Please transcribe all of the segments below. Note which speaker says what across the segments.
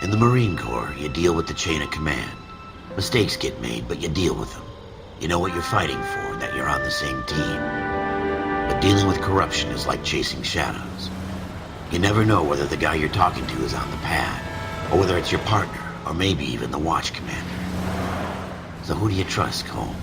Speaker 1: In the Marine Corps, you deal with the chain of command. Mistakes get made, but you deal with them. You know what you're fighting for, that you're on the same team. But dealing with corruption is like chasing shadows. You never know whether the guy you're talking to is on the pad, or whether it's your partner, or maybe even the watch commander. So who do you trust, Cole?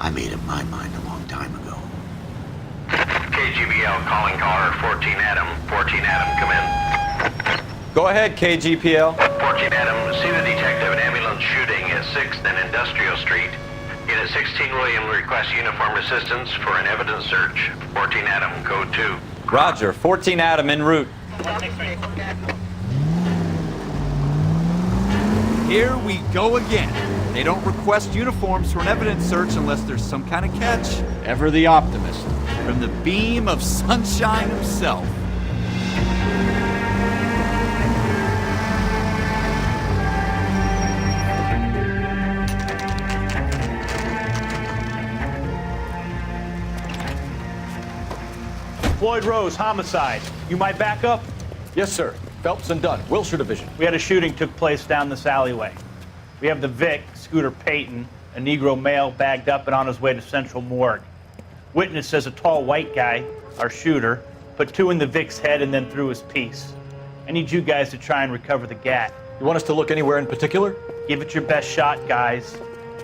Speaker 1: I made up my mind a long time ago.
Speaker 2: KGBL calling caller 14 Adam. 14 Adam, come in.
Speaker 3: Go ahead, KGPL.
Speaker 2: 14 Adam, see the detective, an ambulance shooting at 6th and Industrial Street. Unit 16 William requests uniformed assistance for an evidence search. 14 Adam, code 2.
Speaker 3: Roger, 14 Adam en route.
Speaker 4: Here we go again. They don't request uniforms for an evidence search unless there's some kind of catch. Ever the optimist. From the beam of sunshine himself.
Speaker 5: Floyd Rose, homicide. You might back up?
Speaker 6: Yes, sir. Phelps and Dunn, Wilshire Division.
Speaker 5: We had a shooting took place down this alleyway. We have the Vic, Scooter Payton, a Negro male bagged up and on his way to Central Morgue. Witness says a tall white guy, our shooter, put 2 in the Vic's head and then threw his piece. I need you guys to try and recover the gat.
Speaker 6: You want us to look anywhere in particular?
Speaker 5: Give it your best shot, guys.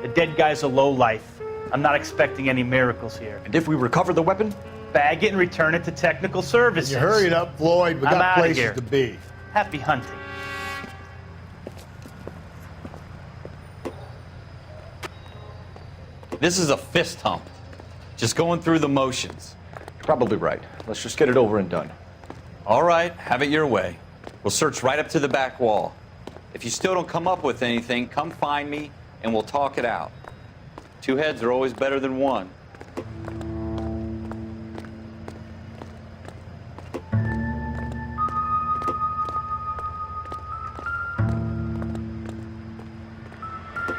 Speaker 5: The dead guy's a lowlife. I'm not expecting any miracles here.
Speaker 6: And if we recover the weapon?
Speaker 5: Bag it and return it to technical services.
Speaker 7: You hurry it up, Floyd. We
Speaker 5: I'm
Speaker 7: got
Speaker 5: outta
Speaker 7: places
Speaker 5: here.
Speaker 7: to be.
Speaker 5: Happy hunting.
Speaker 3: This is a fist hump. Just going through the motions.
Speaker 6: You're probably right. Let's just get it over and done.
Speaker 3: All right, have it your way. We'll search right up to the back wall. If you still don't come up with anything, come find me and we'll talk it out. 2 heads are always better than 1.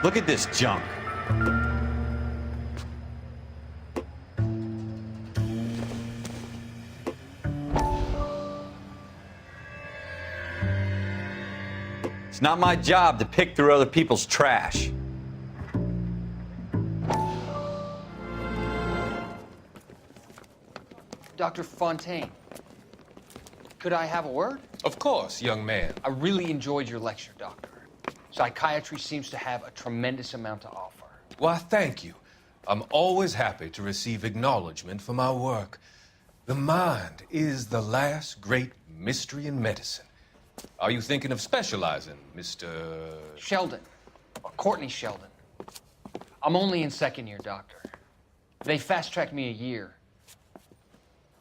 Speaker 3: Look at this junk. It's not my job to pick through other people's trash.
Speaker 8: Dr. Fontaine, could I have a word?
Speaker 9: Of course, young man.
Speaker 8: I really enjoyed your lecture, Doctor. Psychiatry seems to have a tremendous amount to offer.
Speaker 9: Why, thank you. I'm always happy to receive acknowledgement for my work. The mind is the last great mystery in medicine. Are you thinking of specializing, Mr.
Speaker 8: Sheldon, or Courtney Sheldon. I'm only in 2nd year, Doctor. They fast-tracked me a year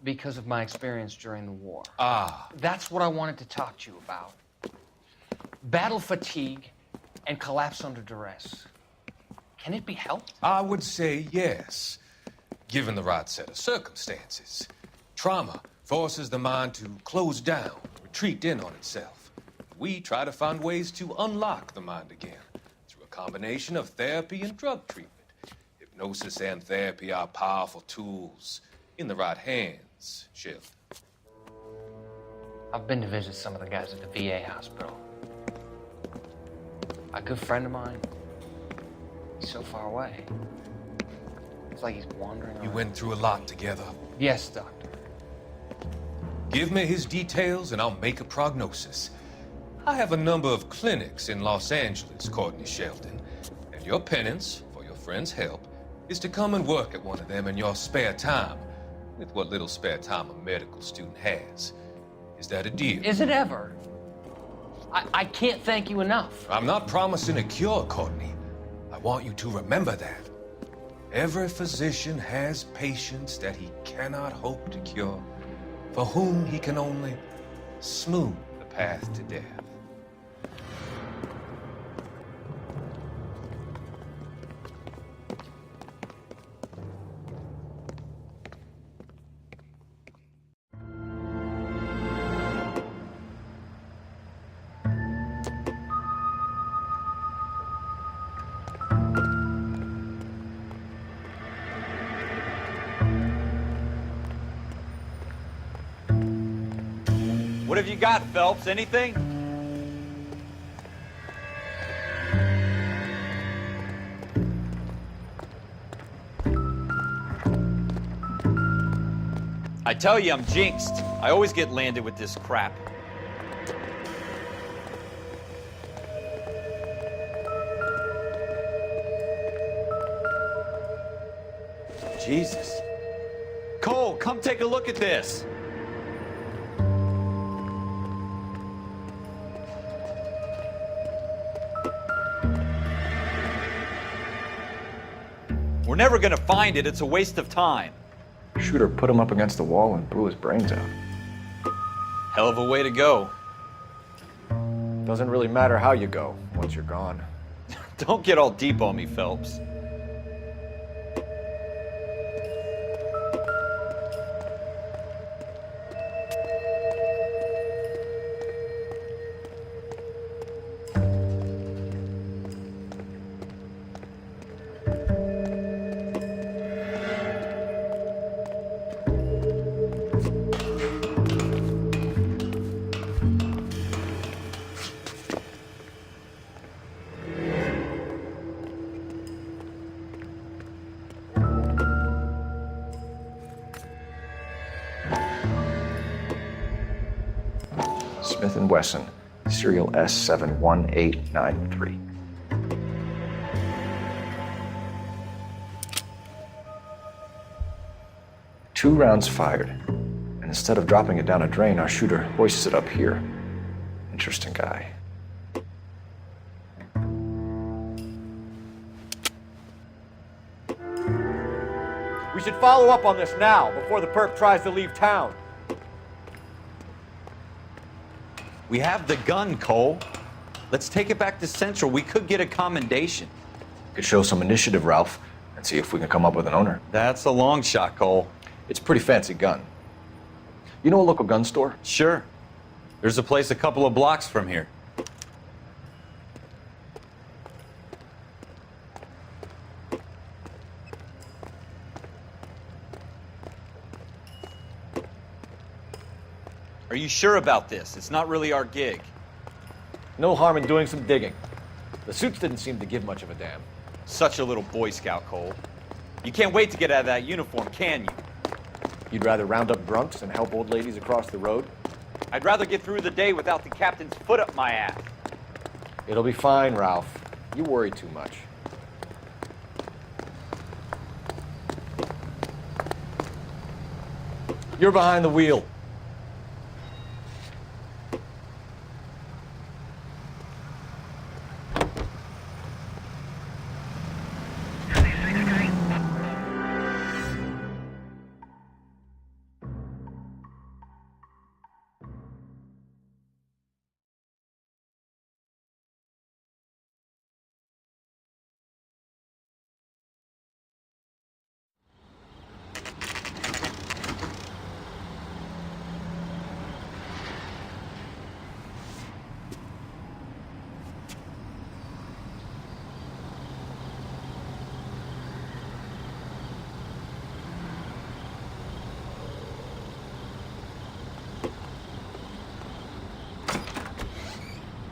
Speaker 8: because of my experience during the war.
Speaker 9: Ah.
Speaker 8: That's what I wanted to talk to you about. Battle fatigue and collapse under duress. Can it be helped?
Speaker 9: I would say yes, given the right set of circumstances. Trauma forces the mind to close down, retreat in on itself. We try to find ways to unlock the mind again through a combination of therapy and drug treatment. Hypnosis and therapy are powerful tools in the right hands, Sheldon.
Speaker 8: I've been to visit some of the guys at the VA hospital. A good friend of mine, he's so far away. It's like he's wandering around.
Speaker 9: You went through a lot together.
Speaker 8: Yes, Doctor.
Speaker 9: Give me his details and I'll make a prognosis. I have a number of clinics in Los Angeles, Courtney Sheldon, and your penance, for your friend's help, is to come and work at one of them in your spare time, with what little spare time a medical student has. Is that a deal?
Speaker 8: Is it ever? I can't thank you enough.
Speaker 9: I'm not promising a cure, Courtney. I want you to remember that. Every physician has patients that he cannot hope to cure, for whom he can only smooth the path to death.
Speaker 3: What have you got, Phelps? Anything? I tell you, I'm jinxed. I always get landed with this crap. Jesus. Cole, come take a look at this. We're never gonna find it. It's a waste of time.
Speaker 6: Shooter put him up against the wall and blew his brains out.
Speaker 3: Hell of a way to go.
Speaker 6: Doesn't really matter how you go once you're gone.
Speaker 3: Don't get all deep on me, Phelps.
Speaker 6: Smith & Wesson, serial S71893. Two rounds fired, and instead of dropping it down a drain, our shooter hoists it up here. Interesting guy.
Speaker 4: We should follow up on this now, before the perp tries to leave town.
Speaker 3: We have the gun, Cole. Let's take it back to Central. We could get a commendation.
Speaker 6: Could show some initiative, Ralph, and see if we can come up with an owner.
Speaker 3: That's a long shot, Cole.
Speaker 6: It's a pretty fancy gun. You know a local gun store?
Speaker 3: Sure. There's a place a couple of blocks from here. Are you sure about this? It's not really our gig.
Speaker 6: No harm in doing some digging. The suits didn't seem to give much of a damn.
Speaker 3: Such a little Boy Scout, Cole. You can't wait to get out of that uniform, can you?
Speaker 6: You'd rather round up drunks and help old ladies across the road?
Speaker 3: I'd rather get through the day without the captain's foot up my ass.
Speaker 6: It'll be fine, Ralph. You worry too much. You're behind the wheel.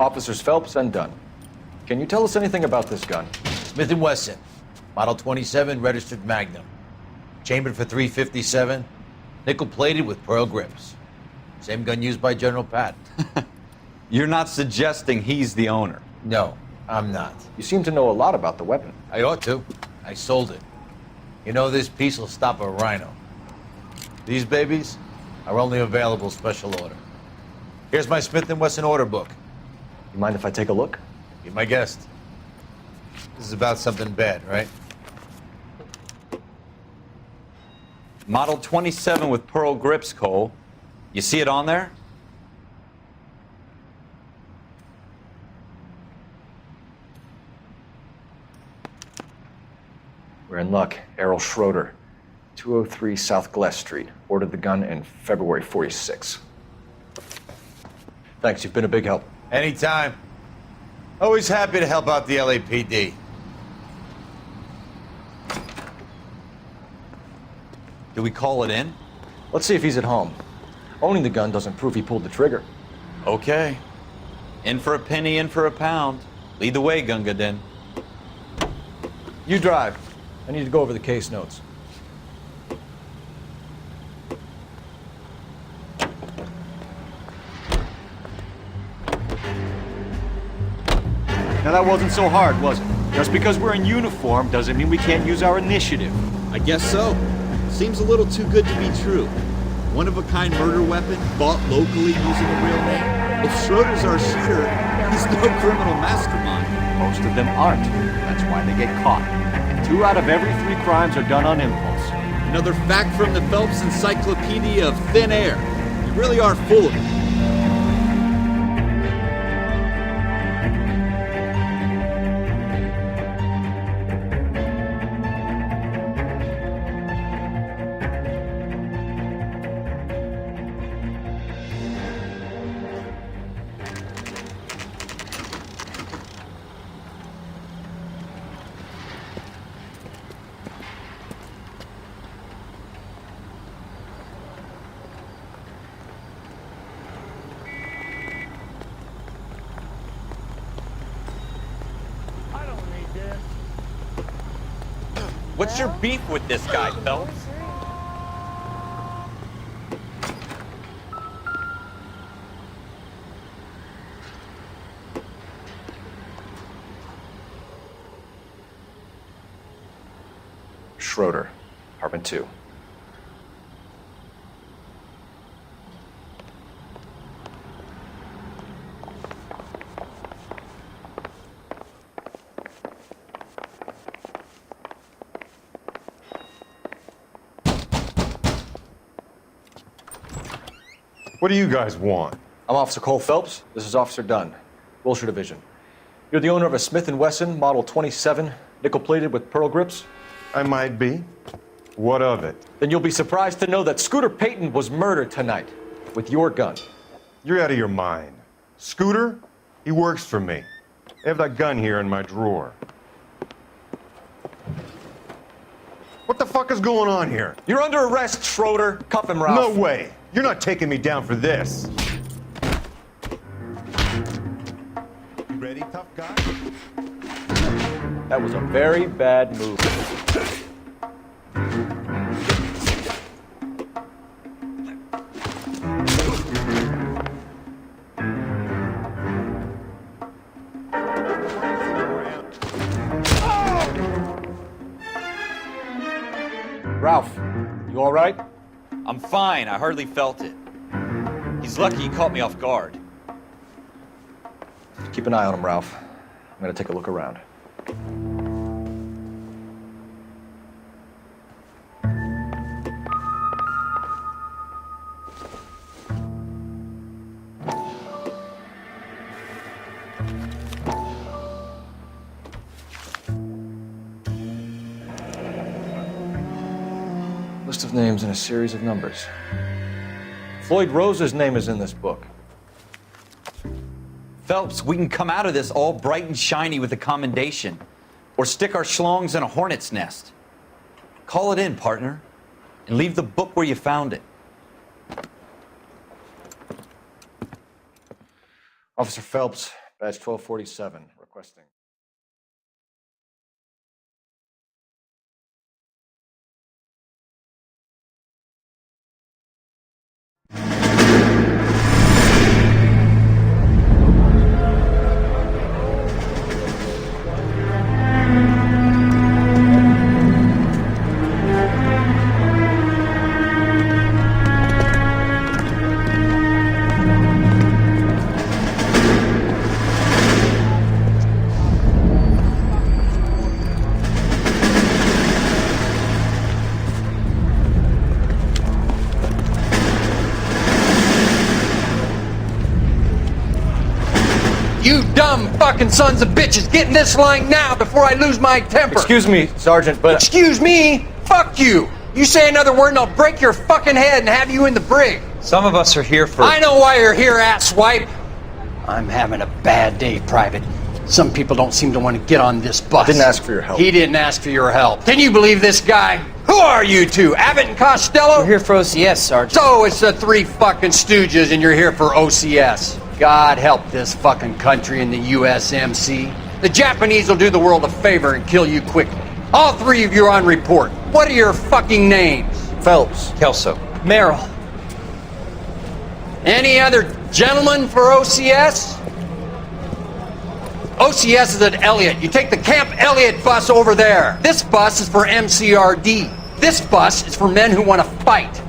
Speaker 6: Officers Phelps and Dunn. Can you tell us anything about this gun?
Speaker 7: Smith & Wesson, Model 27, registered Magnum. Chambered for .357, nickel-plated with pearl grips. Same gun used by General Patton.
Speaker 3: You're not suggesting he's the owner?
Speaker 7: No, I'm not.
Speaker 6: You seem to know a lot about the weapon.
Speaker 7: I ought to. I sold it. You know, this piece will stop a rhino. These babies are only available special order. Here's my Smith & Wesson order book.
Speaker 6: You mind if I take a look?
Speaker 7: Be my guest. This is about something bad, right?
Speaker 3: Model 27 with pearl grips, Cole. You see it on there?
Speaker 6: We're in luck. Errol Schroeder, 203 South Glass Street. Ordered the gun in February '46. Thanks, you've been a big help.
Speaker 7: Anytime. Always happy to help out the LAPD.
Speaker 3: Do we call it in?
Speaker 6: Let's see if he's at home. Owning the gun doesn't prove he pulled the trigger.
Speaker 3: Okay. In for a penny, in for a pound. Lead the way, Gunga Din.
Speaker 6: You drive. I need to go over the case notes.
Speaker 4: Now that wasn't so hard, was it? Just because we're in uniform doesn't mean we can't use our initiative.
Speaker 10: I guess so. Seems a little too good to be true. One-of-a-kind murder weapon bought locally using a real name. If Schroeder's our shooter, he's no criminal mastermind.
Speaker 4: Most of them aren't. That's why they get caught. 2 out of every 3 crimes are done on impulse.
Speaker 10: Another fact from the Phelps Encyclopedia of Thin Air. You really are full of it.
Speaker 3: What's your beef with this guy, Phelps?
Speaker 6: Schroeder, apartment 2.
Speaker 11: What do you guys want?
Speaker 6: I'm Officer Cole Phelps. This is Officer Dunn, Wilshire Division. You're the owner of a Smith & Wesson Model 27, nickel-plated with pearl grips?
Speaker 11: I might be. What of it?
Speaker 6: Then you'll be surprised to know that Scooter Payton was murdered tonight with your gun.
Speaker 11: You're out of your mind. Scooter? He works for me. I have that gun here in my drawer. What the fuck is going on here?
Speaker 6: You're under arrest, Schroeder. Cuff him, Ralph.
Speaker 11: No way. You're not taking me down for this. You ready, tough guy?
Speaker 6: That was a very bad move. Ralph, you all right?
Speaker 3: I'm fine. I hardly felt it. He's lucky he caught me off guard.
Speaker 6: Keep an eye on him, Ralph. I'm gonna take a look around. List of names and a series of numbers. Floyd Rose's name is in this book.
Speaker 3: Phelps, we can come out of this all bright and shiny with a commendation, or stick our schlongs in a hornet's nest. Call it in, partner, and leave the book where you found it.
Speaker 6: Officer Phelps, badge 1247, requesting.
Speaker 8: You dumb fucking sons of bitches, get in this line now before I lose my temper.
Speaker 6: Excuse me, Sergeant, but...
Speaker 8: Excuse me? Fuck you. You say another word and I'll break your fucking head and have you in the brig.
Speaker 3: Some of us are here for...
Speaker 8: I know why you're here, asswipe. I'm having a bad day, Private. Some people don't seem to want to get on this bus.
Speaker 6: I didn't ask for your help.
Speaker 8: He didn't ask for your help. Can you believe this guy? Who are you two? Abbott and Costello?
Speaker 12: We're here for OCS, Sergeant.
Speaker 8: So it's the Three fucking Stooges and you're here for OCS. God help this fucking country and the USMC. The Japanese will do the world a favor and kill you quickly. All 3 of you are on report. What are your fucking names?
Speaker 6: Phelps.
Speaker 3: Kelso.
Speaker 12: Merrill.
Speaker 8: Any other gentlemen for OCS? OCS is at Elliott. You take the Camp Elliott bus over there. This bus is for MCRD. This bus is for men who want to fight.